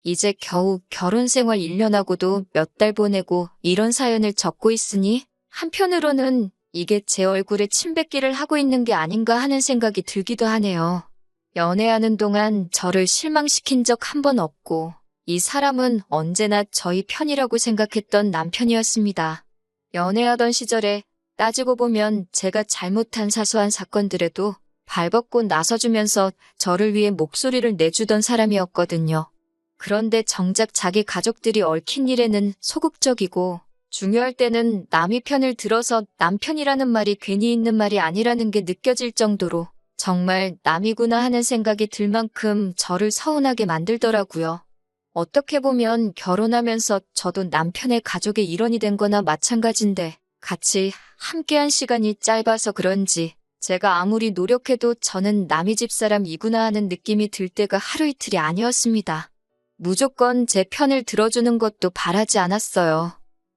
이제 겨우 결혼 생활 1년 하고도 몇 달 보내고 이런 사연을 적고 있으니 한편으로는 이게 제 얼굴에 침뱉기를 하고 있는 게 아닌가 하는 생각이 들기도 하네요. 연애하는 동안 저를 실망시킨 적 한 번 없고 이 사람은 언제나 저희 편이라고 생각했던 남편이었습니다. 연애하던 시절에 따지고 보면 제가 잘못한 사소한 사건들에도 발벗고 나서주면서 저를 위해 목소리를 내주던 사람이었거든요. 그런데 정작 자기 가족들이 얽힌 일에는 소극적이고 중요할 때는 남의 편을 들어서 남편이라는 말이 괜히 있는 말이 아니라는 게 느껴질 정도로 정말 남이구나 하는 생각이 들 만큼 저를 서운하게 만들더라고요. 어떻게 보면 결혼하면서 저도 남편의 가족의 일원이 된 거나 마찬가지인데 같이 함께한 시간이 짧아서 그런지 제가 아무리 노력해도 저는 남의 집 사람이구나 하는 느낌이 들 때가 하루 이틀이 아니었습니다. 무조건 제 편을 들어주는 것도 바라지 않았어요.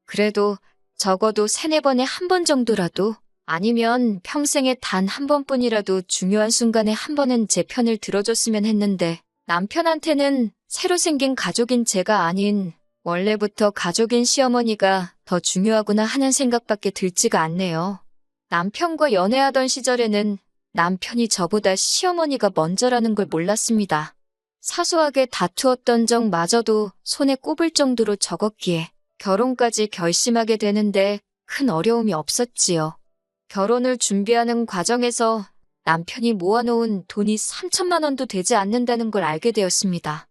그래도 적어도 3-4번에 한 번 정도라도 아니면 평생에 단 한 번뿐이라도 중요한 순간에 한 번은 제 편을 들어줬으면 했는데 남편한테는 새로 생긴 가족인 제가 아닌 원래부터 가족인 시어머니가 더 중요하구나 하는 생각밖에 들지가 않네요. 남편과 연애하던 시절에는 남편이 저보다 시어머니가 먼저라는 걸 몰랐습니다. 사소하게 다투었던 적마저도 손에 꼽을 정도로 적었기에 결혼까지 결심하게 되는데 큰 어려움이 없었지요. 결혼을 준비하는 과정에서 남편이 모아놓은 돈이 3천만 원도 되지 않는다는 걸 알게 되었습니다.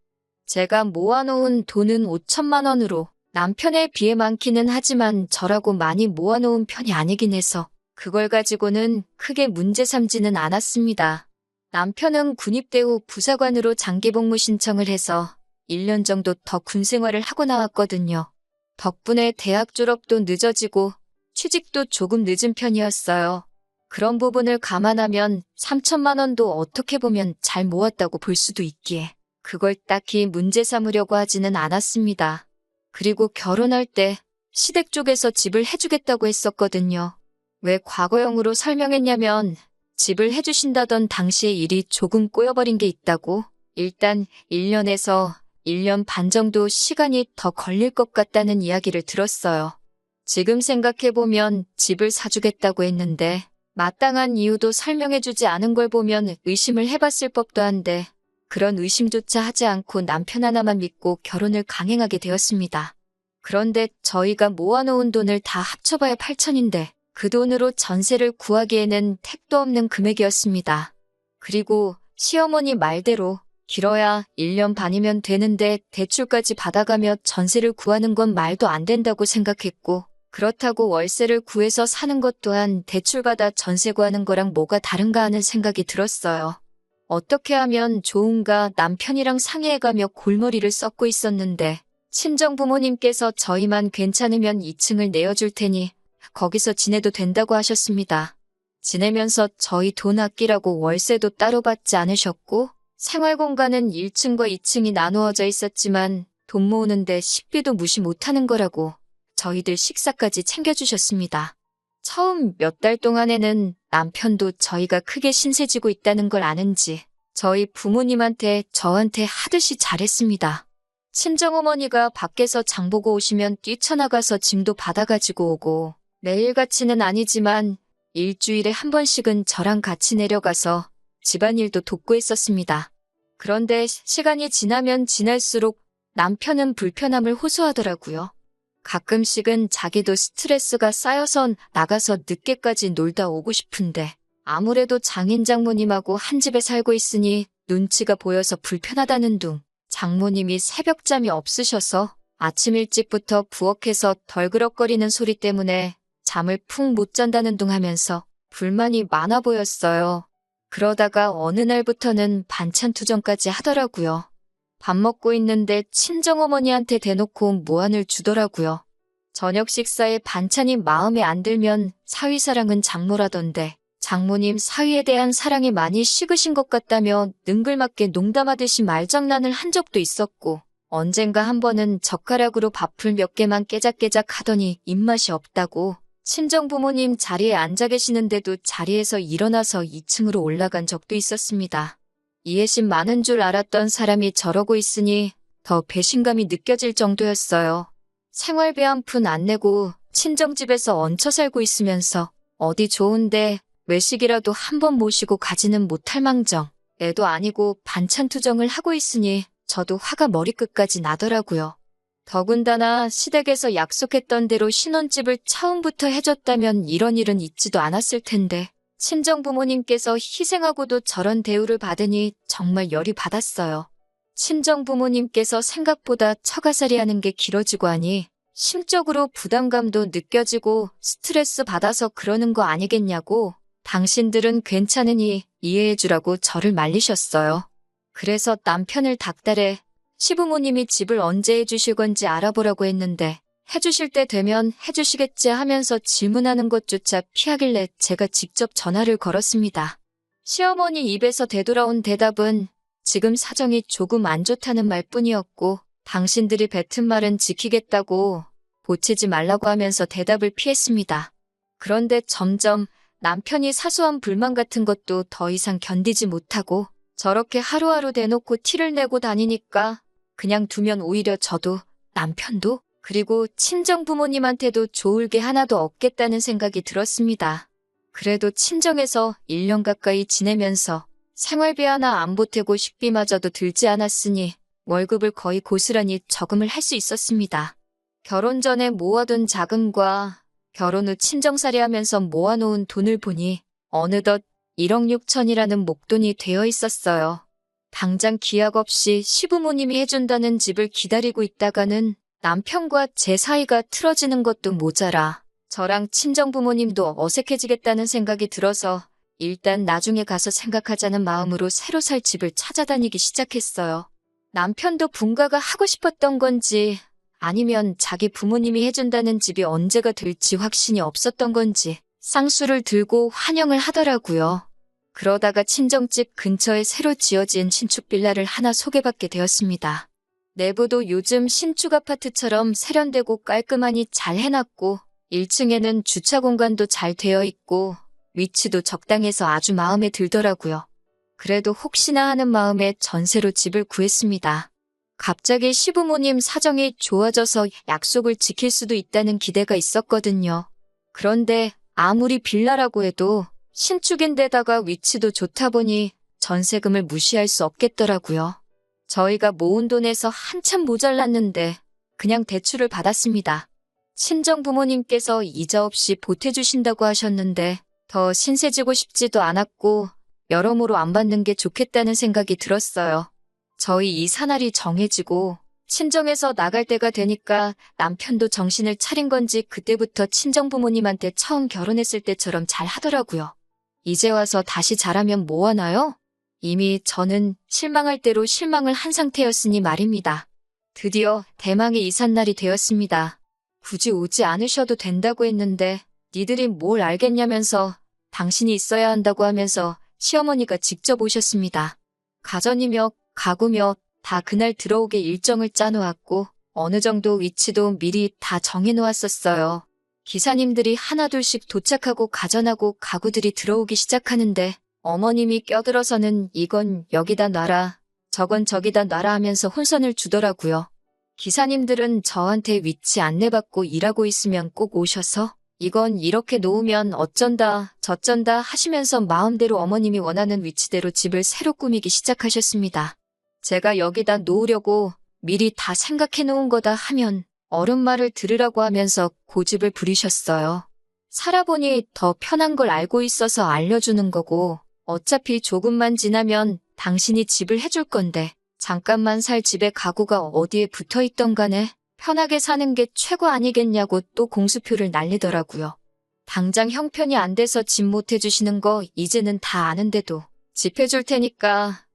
제가 모아놓은 돈은 5천만 원으로 남편에 비해 많기는 하지만 저라고 많이 모아놓은 편이 아니긴 해서 그걸 가지고는 크게 문제 삼지는 않았습니다. 남편은 군입대 후 부사관으로 장기복무 신청을 해서 1년 정도 더 군 생활을 하고 나왔거든요. 덕분에 대학 졸업도 늦어지고 취직도 조금 늦은 편이었어요. 그런 부분을 감안하면 3천만 원도 어떻게 보면 잘 모았다고 볼 수도 있기에 그걸 딱히 문제 삼으려고 하지는 않았습니다. 그리고 결혼할 때 시댁 쪽에서 집을 해주겠다고 했었거든요. 왜 과거형으로 설명했냐면 집을 해주신다던 당시의 일이 조금 꼬여버린 게 있다고 일단 1년에서 1년 반 정도 시간이 더 걸릴 것 같다는 이야기를 들었어요. 지금 생각해보면 집을 사주겠다고 했는데 마땅한 이유도 설명해주지 않은 걸 보면 의심을 해봤을 법도 한데 그런 의심조차 하지 않고 남편 하나만 믿고 결혼을 강행하게 되었습니다. 그런데 저희가 모아놓은 돈을 다 합쳐봐야 8천인데 그 돈으로 전세를 구하기에는 택도 없는 금액이었습니다. 그리고 시어머니 말대로 길어야 1년 반이면 되는데 대출까지 받아가며 전세를 구하는 건 말도 안 된다고 생각했고 그렇다고 월세를 구해서 사는 것 또한 대출받아 전세 구하는 거랑 뭐가 다른가 하는 생각이 들었어요. 어떻게 하면 좋은가 남편이랑 상의해가며 골머리를 썩고 있었는데 친정 부모님께서 저희만 괜찮으면 2층을 내어줄 테니 거기서 지내도 된다고 하셨습니다. 지내면서 저희 돈 아끼라고 월세도 따로 받지 않으셨고 생활공간은 1층과 2층이 나누어져 있었지만 돈 모으는데 식비도 무시 못하는 거라고 저희들 식사까지 챙겨주셨습니다. 처음 몇 달 동안에는 남편도 저희가 크게 신세지고 있다는 걸 아는지 저희 부모님한테 저한테 하듯이 잘했습니다. 친정어머니가 밖에서 장보고 오시면 뛰쳐나가서 짐도 받아가지고 오고 매일같이는 아니지만 일주일에 한 번씩은 저랑 같이 내려가서 집안일도 돕고 했었습니다. 그런데 시간이 지나면 지날수록 남편은 불편함을 호소하더라고요. 가끔씩은 자기도 스트레스가 쌓여서 나가서 늦게까지 놀다 오고 싶은데 아무래도 장인 장모님하고 한 집에 살고 있으니 눈치가 보여서 불편하다는 둥 장모님이 새벽잠이 없으셔서 아침 일찍부터 부엌에서 덜그럭거리는 소리 때문에 잠을 푹 못 잔다는 둥 하면서 불만이 많아 보였어요. 그러다가 어느 날부터는 반찬 투정까지 하더라고요. 밥 먹고 있는데 친정어머니한테 대놓고 무안을 주더라고요. 저녁 식사에 반찬이 마음에 안 들면 사위사랑은 장모라던데 장모님 사위에 대한 사랑이 많이 식으신 것 같다며 능글맞게 농담하듯이 말장난을 한 적도 있었고 언젠가 한 번은 젓가락으로 밥풀 몇 개만 깨작깨작 하더니 입맛이 없다고 친정 부모님 자리에 앉아 계시는데도 자리에서 일어나서 2층으로 올라간 적도 있었습니다. 이해심 많은 줄 알았던 사람이 저러고 있으니 더 배신감이 느껴질 정도였어요. 생활비 한 푼 안 내고 친정집에서 얹혀 살고 있으면서 어디 좋은데 외식이라도 한번 모시고 가지는 못할 망정. 애도 아니고 반찬 투정을 하고 있으니 저도 화가 머리끝까지 나더라고요. 더군다나 시댁에서 약속했던 대로 신혼집을 처음부터 해줬다면 이런 일은 있지도 않았을 텐데 친정부모님께서 희생하고도 저런 대우를 받으니 정말 열이 받았어요. 친정부모님께서 생각보다 처가살이 하는 게 길어지고 하니 심적으로 부담감도 느껴지고 스트레스 받아서 그러는 거 아니겠냐고 당신들은 괜찮으니 이해해주라고 저를 말리셨어요. 그래서 남편을 닥달해 시부모님이 집을 언제 해주실 건지 알아보라고 했는데 해주실 때 되면 해주시겠지 하면서 질문하는 것조차 피하길래 제가 직접 전화를 걸었습니다. 시어머니 입에서 되돌아온 대답은 지금 사정이 조금 안 좋다는 말뿐이었고 당신들이 뱉은 말은 지키겠다고 보채지 말라고 하면서 대답을 피했습니다. 그런데 점점 남편이 사소한 불만 같은 것도 더 이상 견디지 못하고 저렇게 하루하루 대놓고 티를 내고 다니니까 그냥 두면 오히려 저도 남편도 그리고 친정부모님한테도 좋을 게 하나도 없겠다는 생각이 들었습니다. 그래도 친정에서 1년 가까이 지내면서 생활비 하나 안 보태고 식비마저도 들지 않았으니 월급을 거의 고스란히 저금을 할 수 있었습니다. 결혼 전에 모아둔 자금과 결혼 후 친정살이 하면서 모아놓은 돈을 보니 어느덧 1억 6천이라는 목돈이 되어 있었어요. 당장 기약 없이 시부모님이 해준다는 집을 기다리고 있다가는 남편과 제 사이가 틀어지는 것도 모자라 저랑 친정부모님도 어색해지겠다는 생각이 들어서 일단 나중에 가서 생각하자는 마음으로 새로 살 집을 찾아다니기 시작했어요. 남편도 분가가 하고 싶었던 건지 아니면 자기 부모님이 해준다는 집이 언제가 될지 확신이 없었던 건지 쌍수를 들고 환영을 하더라고요. 그러다가 친정집 근처에 새로 지어진 신축 빌라를 하나 소개받게 되었습니다. 내부도 요즘 신축 아파트처럼 세련되고 깔끔하니 잘 해놨고 1층에는 주차 공간도 잘 되어 있고 위치도 적당해서 아주 마음에 들더라고요. 그래도 혹시나 하는 마음에 전세로 집을 구했습니다. 갑자기 시부모님 사정이 좋아져서 약속을 지킬 수도 있다는 기대가 있었거든요. 그런데 아무리 빌라라고 해도 신축인데다가 위치도 좋다 보니 전세금을 무시할 수 없겠더라고요. 저희가 모은 돈에서 한참 모자랐는데 그냥 대출을 받았습니다. 친정부모님께서 이자 없이 보태주신다고 하셨는데 더 신세지고 싶지도 않았고 여러모로 안 받는 게 좋겠다는 생각이 들었어요. 저희 이 사날이 정해지고 친정에서 나갈 때가 되니까 남편도 정신을 차린 건지 그때부터 친정부모님한테 처음 결혼했을 때처럼 잘 하더라고요. 이제 와서 다시 잘하면 뭐하나요? 이미 저는 실망할 대로 실망을 한 상태였으니 말입니다. 드디어 대망의 이삿날이 되었습니다. 굳이 오지 않으셔도 된다고 했는데 니들이 뭘 알겠냐면서 당신이 있어야 한다고 하면서 시어머니가 직접 오셨습니다. 가전이며 가구며 다 그날 들어오게 일정을 짜놓았고 어느 정도 위치도 미리 다 정해놓았었어요. 기사님들이 하나둘씩 도착하고 가전하고 가구들이 들어오기 시작하는데 어머님이 껴들어서는 이건 여기다 놔라, 저건 저기다 놔라 하면서 혼선을 주더라고요. 기사님들은 저한테 위치 안내받고 일하고 있으면 꼭 오셔서 이건 이렇게 놓으면 어쩐다 저쩐다 하시면서 마음대로 어머님이 원하는 위치대로 집을 새로 꾸미기 시작하셨습니다. 제가 여기다 놓으려고 미리 다 생각해 놓은 거다 하면 어른 말을 들으라고 하면서 고집을 부리셨어요. 살아보니 더 편한 걸 알고 있어서 알려주는 거고 어차피 조금만 지나면 당신이 집을 해줄 건데 잠깐만 살 집에 가구가 어디에 붙어있던 간에 편하게 사는 게 최고 아니겠냐고 또 공수표를 날리더라고요. 당장 형편이 안 돼서 집 못 해주시는 거 이제는 다 아는데도 집 해줄 테니까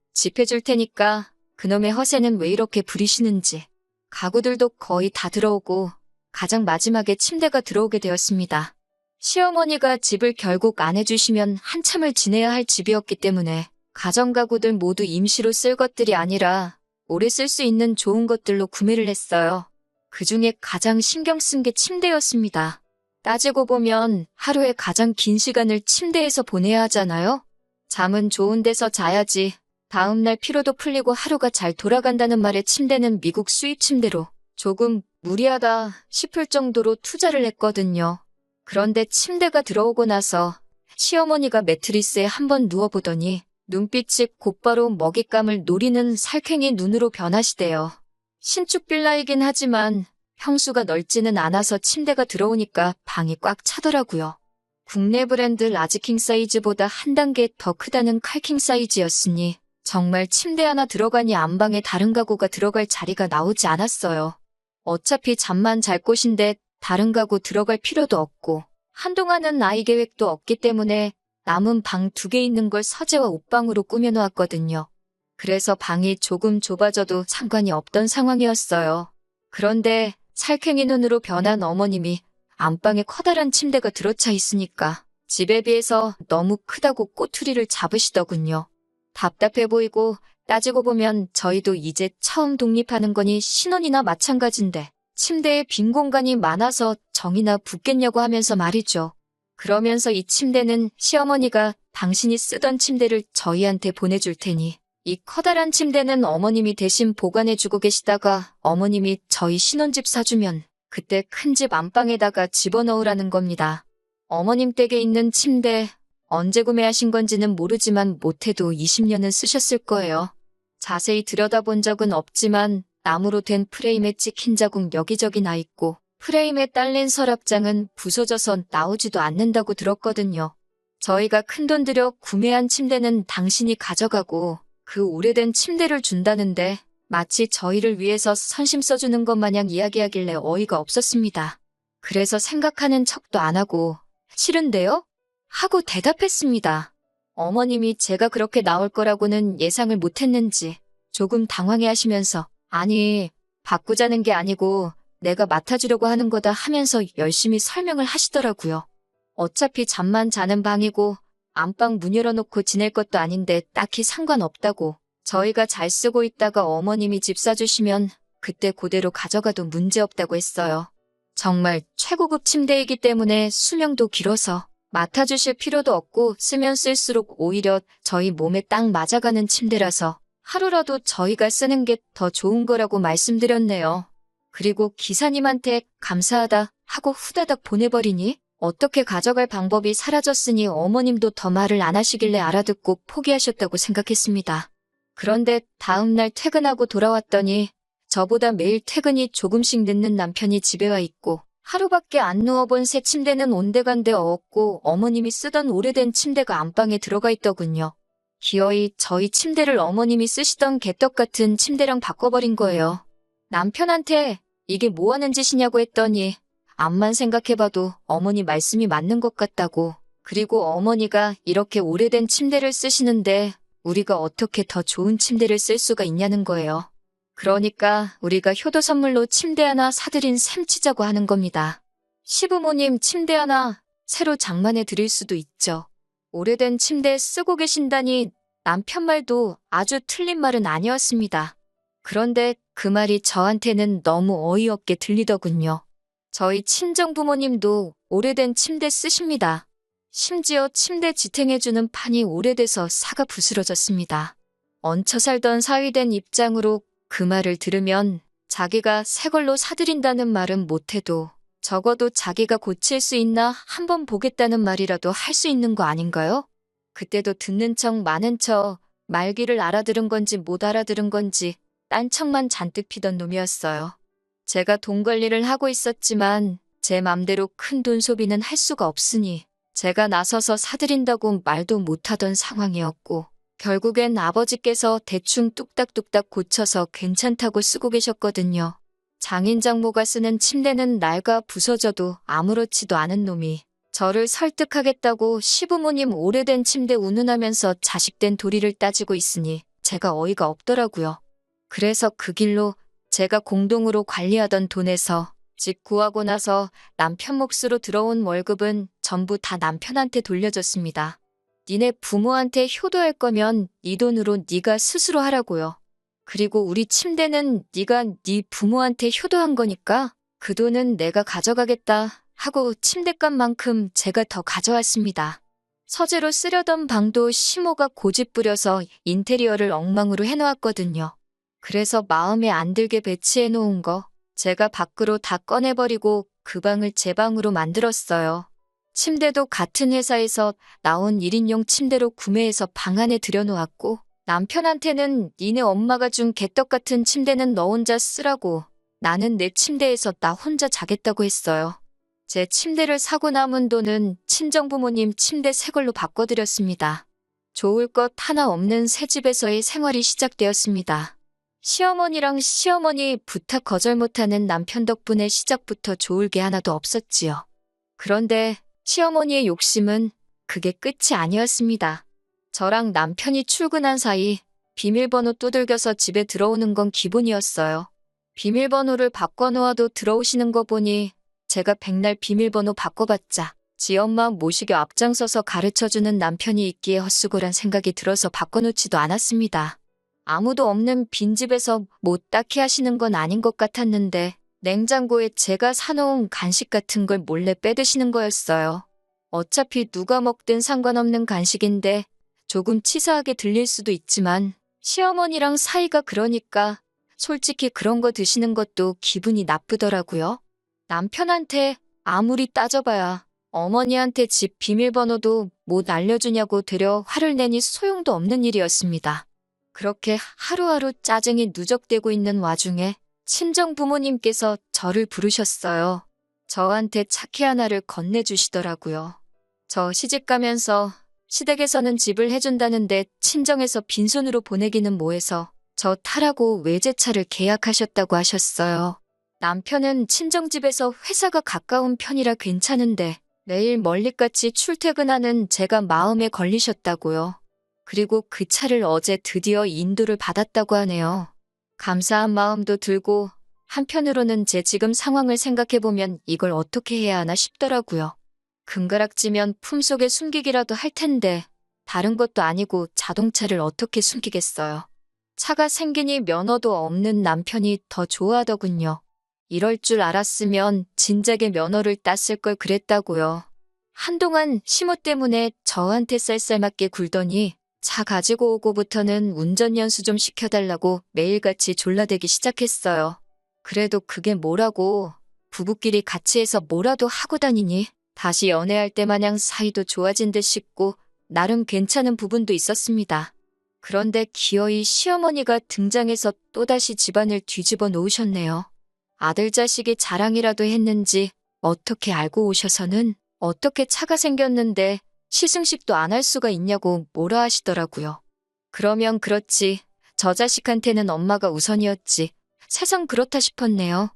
그놈의 허세는 왜 이렇게 부리시는지. 가구들도 거의 다 들어오고 가장 마지막에 침대가 들어오게 되었습니다. 시어머니가 집을 결국 안 해주시면 한참을 지내야 할 집이었기 때문에 가전가구들 모두 임시로 쓸 것들이 아니라 오래 쓸 수 있는 좋은 것들로 구매를 했어요. 그중에 가장 신경 쓴 게 침대였습니다. 따지고 보면 하루에 가장 긴 시간을 침대에서 보내야 하잖아요. 잠은 좋은 데서 자야지 다음날 피로도 풀리고 하루가 잘 돌아간다는 말에 침대는 미국 수입 침대로 조금 무리하다 싶을 정도로 투자를 했거든요. 그런데 침대가 들어오고 나서 시어머니가 매트리스에 한번 누워보더니 눈빛이 곧바로 먹잇감을 노리는 살쾡이 눈으로 변하시대요. 신축 빌라이긴 하지만 평수가 넓지는 않아서 침대가 들어오니까 방이 꽉 차더라고요. 국내 브랜드 라지킹 사이즈보다 한 단계 더 크다는 칼킹 사이즈였으니 정말 침대 하나 들어가니 안방에 다른 가구가 들어갈 자리가 나오지 않았어요. 어차피 잠만 잘 곳인데 다른 가구 들어갈 필요도 없고 한동안은 아이 계획도 없기 때문에 남은 방 2개 있는 걸 서재와 옷방으로 꾸며놓았거든요. 그래서 방이 조금 좁아져도 상관이 없던 상황이었어요. 그런데 살쾡이 눈으로 변한 어머님이 안방에 커다란 침대가 들어차 있으니까 집에 비해서 너무 크다고 꼬투리를 잡으시더군요. 답답해 보이고 따지고 보면 저희도 이제 처음 독립하는 거니 신혼이나 마찬가지인데 침대에 빈 공간이 많아서 정이나 붙겠냐고 하면서 말이죠. 그러면서 이 침대는 시어머니가 당신이 쓰던 침대를 저희한테 보내줄 테니 이 커다란 침대는 어머님이 대신 보관해주고 계시다가 어머님이 저희 신혼집 사주면 그때 큰 집 안방에다가 집어넣으라는 겁니다. 어머님 댁에 있는 침대 언제 구매하신 건지는 모르지만 못해도 20년은 쓰셨을 거예요. 자세히 들여다본 적은 없지만 나무로 된 프레임에 찍힌 자국 여기저기 나 있고 프레임에 딸린 서랍장은 부서져서 나오지도 않는다고 들었거든요. 저희가 큰돈 들여 구매한 침대는 당신이 가져가고 그 오래된 침대를 준다는데 마치 저희를 위해서 선심 써주는 것 마냥 이야기하길래 어이가 없었습니다. 그래서 생각하는 척도 안 하고 싫은데요? 하고 대답했습니다. 어머님이 제가 그렇게 나올 거라고는 예상을 못했는지 조금 당황해 하시면서 아니, 바꾸자는 게 아니고 내가 맡아주려고 하는 거다 하면서 열심히 설명을 하시더라고요. 어차피 잠만 자는 방이고 안방 문 열어놓고 지낼 것도 아닌데 딱히 상관없다고. 저희가 잘 쓰고 있다가 어머님이 집 사주시면 그때 그대로 가져가도 문제없다고 했어요. 정말 최고급 침대이기 때문에 수명도 길어서 맡아주실 필요도 없고 쓰면 쓸수록 오히려 저희 몸에 딱 맞아가는 침대라서 하루라도 저희가 쓰는 게 더 좋은 거라고 말씀드렸네요. 그리고 기사님한테 감사하다 하고 후다닥 보내버리니 어떻게 가져갈 방법이 사라졌으니 어머님도 더 말을 안 하시길래 알아듣고 포기하셨다고 생각했습니다. 그런데 다음날 퇴근하고 돌아왔더니 저보다 매일 퇴근이 조금씩 늦는 남편이 집에 와 있고 하루밖에 안 누워본 새 침대는 온데간데 없고 어머님이 쓰던 오래된 침대가 안방에 들어가 있더군요. 기어이 저희 침대를 어머님이 쓰시던 개떡 같은 침대랑 바꿔버린 거예요. 남편한테 이게 뭐 하는 짓이냐고 했더니 암만 생각해봐도 어머니 말씀이 맞는 것 같다고. 그리고 어머니가 이렇게 오래된 침대를 쓰시는데 우리가 어떻게 더 좋은 침대를 쓸 수가 있냐는 거예요. 그러니까 우리가 효도 선물로 침대 하나 사드린 셈 치자고 하는 겁니다. 시부모님 침대 하나 새로 장만해 드릴 수도 있죠. 오래된 침대 쓰고 계신다니 남편 말도 아주 틀린 말은 아니었습니다. 그런데 그 말이 저한테는 너무 어이없게 들리더군요. 저희 친정부모님도 오래된 침대 쓰십니다. 심지어 침대 지탱해주는 판이 오래돼서 사가 부스러졌습니다. 얹혀 살던 사위된 입장으로 그 말을 들으면 자기가 새 걸로 사드린다는 말은 못해도 적어도 자기가 고칠 수 있나 한번 보겠다는 말이라도 할 수 있는 거 아닌가요? 그때도 듣는 척 많은 척 말귀를 알아들은 건지 못 알아들은 건지 딴 척만 잔뜩 피던 놈이었어요. 제가 돈 관리를 하고 있었지만 제 맘대로 큰 돈 소비는 할 수가 없으니 제가 나서서 사드린다고 말도 못하던 상황이었고 결국엔 아버지께서 대충 뚝딱뚝딱 고쳐서 괜찮다고 쓰고 계셨거든요. 장인 장모가 쓰는 침대는 낡아 부서져도 아무렇지도 않은 놈이 저를 설득하겠다고 시부모님 오래된 침대 운운하면서 자식된 도리를 따지고 있으니 제가 어이가 없더라고요. 그래서 그 길로 제가 공동으로 관리하던 돈에서 집 구하고 나서 남편 몫으로 들어온 월급은 전부 다 남편한테 돌려줬습니다. 니네 부모한테 효도할 거면 네 돈으로 네가 스스로 하라고요. 그리고 우리 침대는 네가 네 부모한테 효도한 거니까 그 돈은 내가 가져가겠다 하고 침대값만큼 제가 더 가져왔습니다. 서재로 쓰려던 방도 시모가 고집 부려서 인테리어를 엉망으로 해놓았거든요. 그래서 마음에 안 들게 배치해 놓은 거 제가 밖으로 다 꺼내버리고 그 방을 제 방으로 만들었어요. 침대도 같은 회사에서 나온 1인용 침대로 구매해서 방 안에 들여놓았고 남편한테는 니네 엄마가 준 개떡 같은 침대는 너 혼자 쓰라고 나는 내 침대에서 나 혼자 자겠다고 했어요. 제 침대를 사고 남은 돈은 친정부모님 침대 새 걸로 바꿔드렸습니다. 좋을 것 하나 없는 새 집에서의 생활이 시작되었습니다. 시어머니랑 시어머니 부탁 거절 못하는 남편 덕분에 시작부터 좋을 게 하나도 없었지요. 그런데 시어머니의 욕심은 그게 끝이 아니었습니다. 저랑 남편이 출근한 사이 비밀번호 두들겨서 집에 들어오는 건 기본이었어요. 비밀번호를 바꿔놓아도 들어오시는 거 보니 제가 백날 비밀번호 바꿔봤자 지 엄마 모시겨 앞장서서 가르쳐주는 남편이 있기에 헛수고란 생각이 들어서 바꿔놓지도 않았습니다. 아무도 없는 빈집에서 뭐 딱히 하시는 건 아닌 것 같았는데 냉장고에 제가 사놓은 간식 같은 걸 몰래 빼드시는 거였어요. 어차피 누가 먹든 상관없는 간식인데 조금 치사하게 들릴 수도 있지만 시어머니랑 사이가 그러니까 솔직히 그런 거 드시는 것도 기분이 나쁘더라고요. 남편한테 아무리 따져봐야 어머니한테 집 비밀번호도 못 알려주냐고 되려 화를 내니 소용도 없는 일이었습니다. 그렇게 하루하루 짜증이 누적되고 있는 와중에 친정 부모님께서 저를 부르셨어요. 저한테 차키 하나를 건네주시더라고요. 저 시집가면서 시댁에서는 집을 해준다는데 친정에서 빈손으로 보내기는 뭐해서 저 타라고 외제차를 계약하셨다고 하셨어요. 남편은 친정집에서 회사가 가까운 편이라 괜찮은데 매일 멀리까지 출퇴근하는 제가 마음에 걸리셨다고요. 그리고 그 차를 어제 드디어 인도를 받았다고 하네요. 감사한 마음도 들고 한편으로는 제 지금 상황을 생각해보면 이걸 어떻게 해야 하나 싶더라고요. 금가락지면 품속에 숨기기라도 할 텐데 다른 것도 아니고 자동차를 어떻게 숨기겠어요. 차가 생기니 면허도 없는 남편이 더 좋아하더군요. 이럴 줄 알았으면 진작에 면허를 땄을 걸 그랬다고요. 한동안 시모 때문에 저한테 쌀쌀맞게 굴더니 차 가지고 오고부터는 운전 연수 좀 시켜달라고 매일같이 졸라대기 시작했어요. 그래도 그게 뭐라고 부부끼리 같이 해서 뭐라도 하고 다니니 다시 연애할 때 마냥 사이도 좋아진 듯 싶고 나름 괜찮은 부분도 있었습니다. 그런데 기어이 시어머니가 등장해서 또다시 집안을 뒤집어 놓으셨네요. 아들 자식이 자랑이라도 했는지 어떻게 알고 오셔서는 어떻게 차가 생겼는데 시승식도 안 할 수가 있냐고 뭐라 하시더라고요. 그러면 그렇지 저 자식한테는 엄마가 우선이었지 세상 그렇다 싶었네요.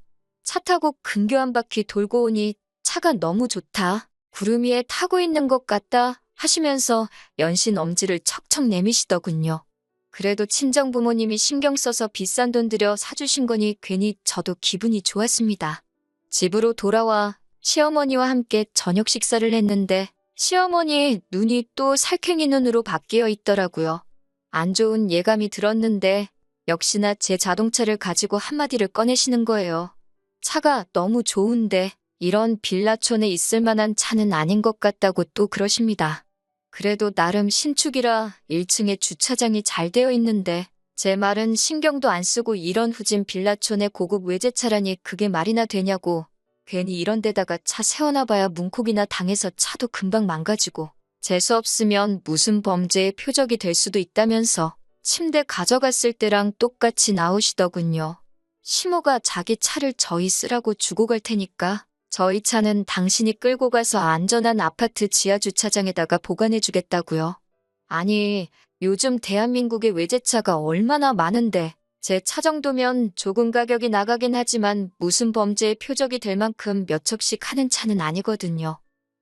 차 타고 근교 한 바퀴 돌고 오니 차가 너무 좋다. 구름 위에 타고 있는 것 같다 하시면서 연신 엄지를 척척 내미시더군요. 그래도 친정부모님이 신경 써서 비싼 돈 들여 사주신 거니 괜히 저도 기분이 좋았습니다. 집으로 돌아와 시어머니와 함께 저녁 식사를 했는데 시어머니 눈이 또 살쾡이 눈으로 바뀌어 있더라고요. 안 좋은 예감이 들었는데 역시나 제 자동차를 가지고 한마디를 꺼내시는 거예요. 차가 너무 좋은데 이런 빌라촌에 있을 만한 차는 아닌 것 같다고 또 그러십니다. 그래도 나름 신축이라 1층에 주차장이 잘 되어 있는데 제 말은 신경도 안 쓰고 이런 후진 빌라촌에 고급 외제차라니 그게 말이나 되냐고 괜히 이런 데다가 차 세워놔봐야 문콕이나 당해서 차도 금방 망가지고 재수 없으면 무슨 범죄의 표적이 될 수도 있다면서 침대 가져갔을 때랑 똑같이 나오시더군요. 시모가 자기 차를 저희 쓰라고 주고 갈 테니까 저희 차는 당신이 끌고 가서 안전한 아파트 지하 주차장에다가 보관해 주겠다고요. 아니, 요즘 대한민국의 외제차가 얼마나 많은데 제 차 정도면 조금 가격이 나가긴 하지만 무슨 범죄의 표적이 될 만큼 몇 척씩 하는 차는 아니거든요.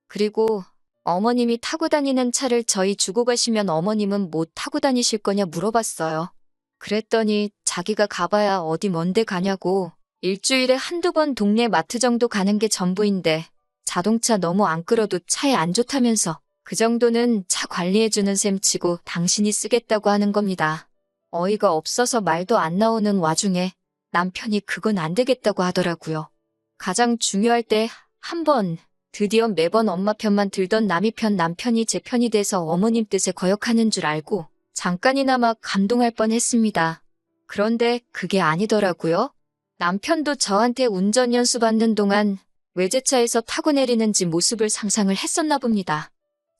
그리고 어머님이 타고 다니는 차를 저희 주고 가시면 어머님은 못 타고 다니실 거냐 물어봤어요. 그랬더니 자기가 가봐야 어디 먼데 가냐고 일주일에 한두 번 동네 마트 정도 가는 게 전부인데 자동차 너무 안 끌어도 차에 안 좋다면서 그 정도는 차 관리해주는 셈 치고 당신이 쓰겠다고 하는 겁니다. 어이가 없어서 말도 안 나오는 와중에 남편이 그건 안 되겠다고 하더라고요. 가장 중요할 때 한 번 드디어 매번 엄마 편만 들던 남이 편 남편이 제 편이 돼서 어머님 뜻에 거역하는 줄 알고 잠깐이나마 감동할 뻔했습니다. 그런데 그게 아니더라고요. 남편도 저한테 운전 연수받는 동안 외제차에서 타고 내리는 집 모습을 상상을 했었나 봅니다.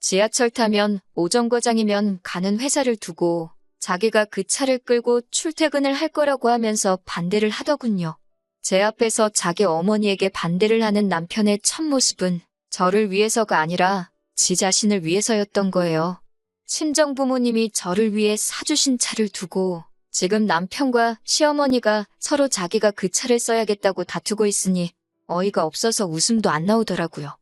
지하철 타면 오정거장이면 가는 회사를 두고 자기가 그 차를 끌고 출퇴근을 할 거라고 하면서 반대를 하더군요. 제 앞에서 자기 어머니에게 반대를 하는 남편의 첫 모습은 저를 위해서가 아니라 지 자신을 위해서였던 거예요. 친정 부모님이 저를 위해 사주신 차를 두고 지금 남편과 시어머니가 서로 자기가 그 차를 써야겠다고 다투고 있으니 어이가 없어서 웃음도 안 나오더라고요.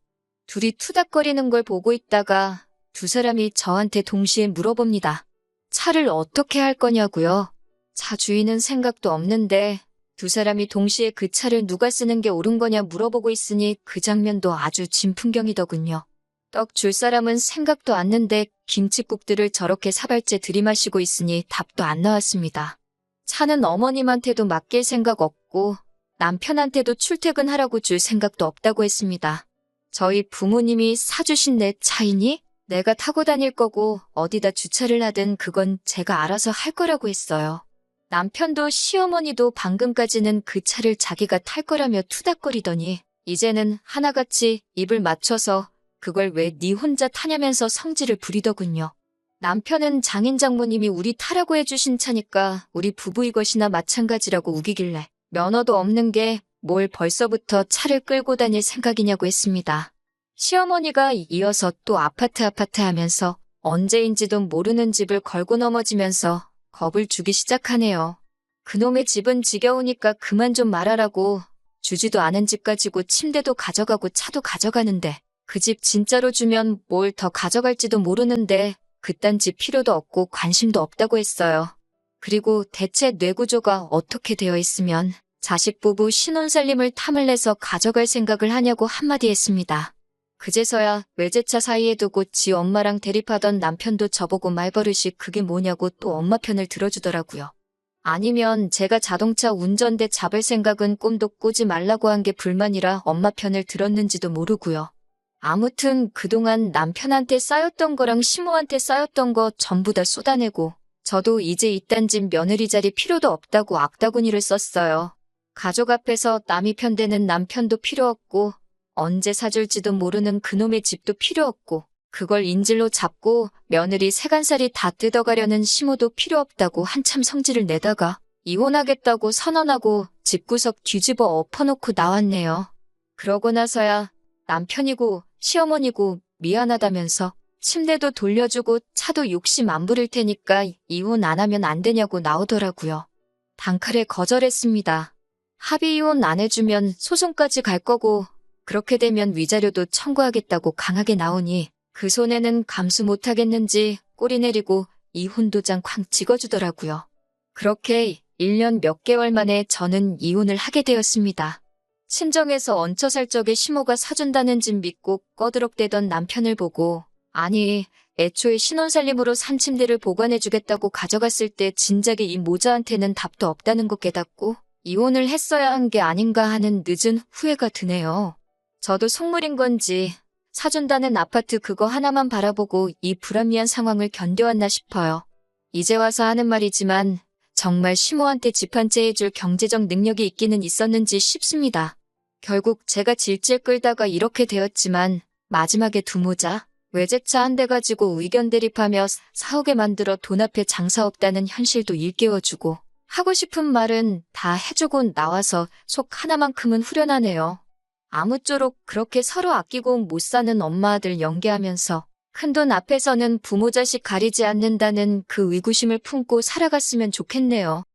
둘이 투닥거리는 걸 보고 있다가 두 사람이 저한테 동시에 물어봅니다. 차를 어떻게 할 거냐고요? 차 주인은 생각도 없는데 두 사람이 동시에 그 차를 누가 쓰는 게 옳은 거냐 물어보고 있으니 그 장면도 아주 진풍경이더군요. 떡 줄 사람은 생각도 않는데 김칫국들을 저렇게 사발째 들이마시고 있으니 답도 안 나왔습니다. 차는 어머님한테도 맡길 생각 없고 남편한테도 출퇴근하라고 줄 생각도 없다고 했습니다. 저희 부모님이 사주신 내 차이니? 내가 타고 다닐 거고 어디다 주차를 하든 그건 제가 알아서 할 거라고 했어요. 남편도 시어머니도 방금까지는 그 차를 자기가 탈 거라며 투닥거리더니 이제는 하나같이 입을 맞춰서 그걸 왜 네 혼자 타냐면서 성질을 부리더군요. 남편은 장인 장모님이 우리 타라고 해주신 차니까 우리 부부 이것이나 마찬가지라고 우기길래 면허도 없는 게 뭘 벌써부터 차를 끌고 다닐 생각이냐고 했습니다. 시어머니가 이어서 또 아파트 하면서 언제인지도 모르는 집을 걸고 넘어지면서 겁을 주기 시작하네요. 그놈의 집은 지겨우니까 그만 좀 말하라고 주지도 않은 집 가지고 침대도 가져가고 차도 가져가는데 그 집 진짜로 주면 뭘 더 가져갈지도 모르는데 그딴 집 필요도 없고 관심도 없다고 했어요. 그리고 대체 뇌구조가 어떻게 되어 있으면 자식 부부 신혼살림을 탐을 내서 가져갈 생각을 하냐고 한마디 했습니다. 그제서야 외제차 사이에 두고 지 엄마랑 대립하던 남편도 저보고 말버릇이 그게 뭐냐고 또 엄마 편을 들어주더라고요. 아니면 제가 자동차 운전대 잡을 생각은 꿈도 꾸지 말라고 한 게 불만이라 엄마 편을 들었는지도 모르고요. 아무튼 그동안 남편한테 쌓였던 거랑 시모한테 쌓였던 거 전부 다 쏟아내고 저도 이제 이딴 집 며느리 자리 필요도 없다고 악다구니를 썼어요. 가족 앞에서 남이 편되는 남편도 필요 없고 언제 사줄지도 모르는 그놈의 집도 필요 없고 그걸 인질로 잡고 며느리 세간살이 다 뜯어가려는 시모도 필요 없다고 한참 성질을 내다가 이혼하겠다고 선언하고 집구석 뒤집어 엎어놓고 나왔네요. 그러고 나서야 남편이고 시어머니고 미안하다면서 침대도 돌려주고 차도 욕심 안 부릴 테니까 이혼 안 하면 안 되냐고 나오더라고요. 단칼에 거절했습니다. 합의 이혼 안 해주면 소송까지 갈 거고 그렇게 되면 위자료도 청구하겠다고 강하게 나오니 그 손에는 감수 못하겠는지 꼬리 내리고 이혼 도장 쾅 찍어주더라고요. 그렇게 1년 몇 개월 만에 저는 이혼을 하게 되었습니다. 친정에서 얹혀살 적에 시모가 사준다는 집 믿고 꺼드럭대던 남편을 보고 아니 애초에 신혼살림으로 산 침대를 보관해주겠다고 가져갔을 때 진작에 이 모자한테는 답도 없다는 거 깨닫고 이혼을 했어야 한 게 아닌가 하는 늦은 후회가 드네요. 저도 속물인 건지 사준다는 아파트 그거 하나만 바라보고 이 불합리한 상황을 견뎌왔나 싶어요. 이제 와서 하는 말이지만 정말 시모한테 집 한 채 해줄 경제적 능력이 있기는 있었는지 싶습니다. 결국 제가 질질 끌다가 이렇게 되었지만 마지막에 두 모자, 외제차 한 대 가지고 의견 대립하며 사오게 만들어 돈 앞에 장사 없다는 현실도 일깨워주고 하고 싶은 말은 다 해주고 나와서 속 하나만큼은 후련하네요. 아무쪼록 그렇게 서로 아끼고 못 사는 엄마 아들 연기하면서 큰돈 앞에서는 부모 자식 가리지 않는다는 그 의구심을 품고 살아갔으면 좋겠네요.